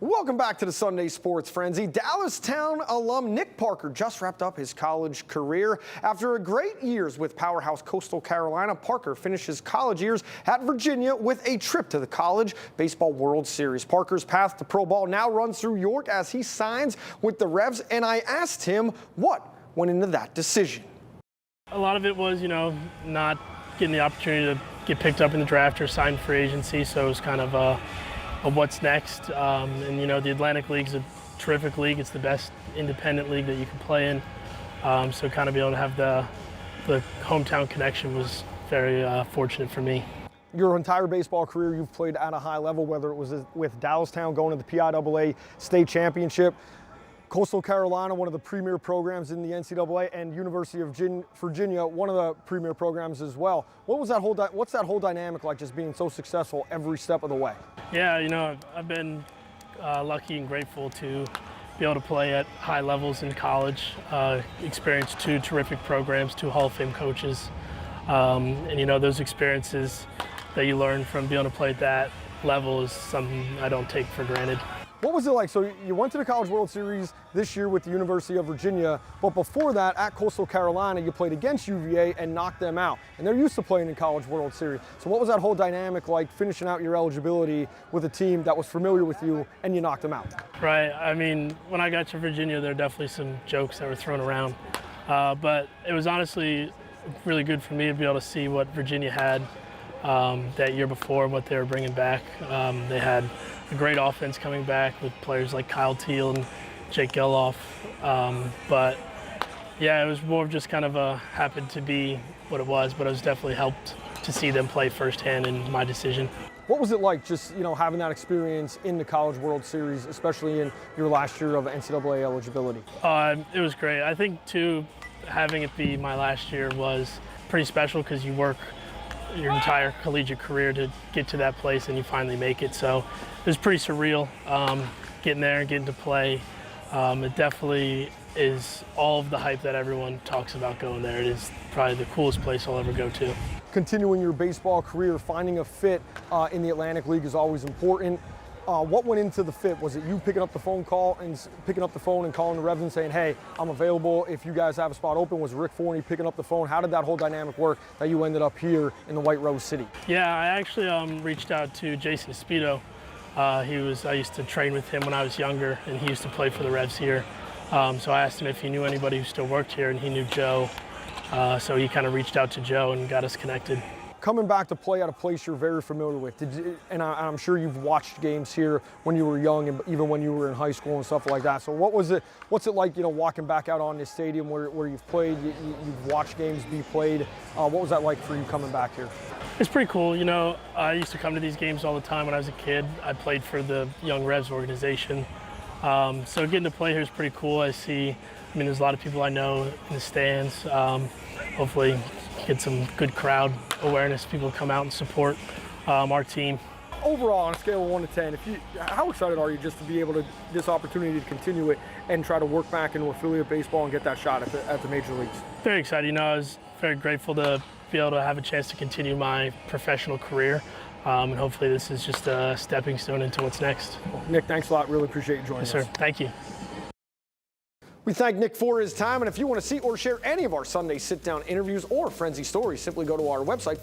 Welcome back to the Sunday Sports Frenzy. Dallastown alum Nick Parker just wrapped up his college career. After a great years with powerhouse Coastal Carolina, Parker finished his college years at Virginia with a trip to the College Baseball World Series. Parker's path to pro ball now runs through York as he signs with the Revs, and I asked him what went into that decision. A lot of it was, not getting the opportunity to get picked up in the draft or sign free agency, so it was kind of a what's next. The Atlantic League's a terrific league. It's the best independent league that you can play in. So kind of be able to have the hometown connection was very fortunate for me. Your entire baseball career, you've played at a high level, whether it was with Dallastown going to the PIAA state championship, Coastal Carolina, one of the premier programs in the NCAA, and University of Virginia, one of the premier programs as well. What's that whole dynamic like, just being so successful every step of the way? Yeah, I've been lucky and grateful to be able to play at high levels in college, experienced two terrific programs, two Hall of Fame coaches, those experiences that you learn from being able to play at that level is something I don't take for granted. What was it like? So you went to the College World Series this year with the University of Virginia, but before that at Coastal Carolina, you played against UVA and knocked them out. And they're used to playing in College World Series. So what was that whole dynamic like, finishing out your eligibility with a team that was familiar with you and you knocked them out? Right. I mean, when I got to Virginia, there were definitely some jokes that were thrown around. But it was honestly really good for me to be able to see what Virginia had that year before and what they were bringing back. They had a great offense coming back with players like Kyle Teal and Jake Geloff. But yeah, it was more of just kind of happened to be what it was, but it was definitely helped to see them play firsthand in my decision. What was it like just, having that experience in the College World Series, especially in your last year of NCAA eligibility? It was great. I think too, having it be my last year was pretty special because you work your entire collegiate career to get to that place and you finally make it. So it was pretty surreal getting there and getting to play. It definitely is all of the hype that everyone talks about going there. It is probably the coolest place I'll ever go to. Continuing your baseball career, finding a fit in the Atlantic League is always important. What went into the fit? Was it you picking up the phone and calling the Revs and saying, hey, I'm available if you guys have a spot open? Was Rick Forney picking up the phone? How did that whole dynamic work that you ended up here in the White Rose City? Yeah, I actually reached out to Jason Espito. I used to train with him when I was younger, and he used to play for the Revs here. So I asked him if he knew anybody who still worked here, and he knew Joe. So he kind of reached out to Joe and got us connected. Coming back to play at a place you're very familiar with, I'm sure you've watched games here when you were young and even when you were in high school and stuff like that. So what's it like, walking back out on this stadium where you've played, you've watched games be played? What was that like for you coming back here? It's pretty cool. I used to come to these games all the time when I was a kid. I played for the Young Revs organization. So getting to play here is pretty cool. There's a lot of people I know in the stands. Hopefully get some good crowd awareness, people come out and support our team. Overall, on a scale of 1 to 10, how excited are you just to be able to, this opportunity to continue it and try to work back into affiliate baseball and get that shot at the major leagues? Very excited. I was very grateful to be able to have a chance to continue my professional career. And hopefully this is just a stepping stone into what's next. Well, Nick, thanks a lot. Really appreciate you joining us. Yes, sir. Thank you. We thank Nick for his time, and if you want to see or share any of our Sunday Sit Down interviews or Frenzy stories, simply go to our website.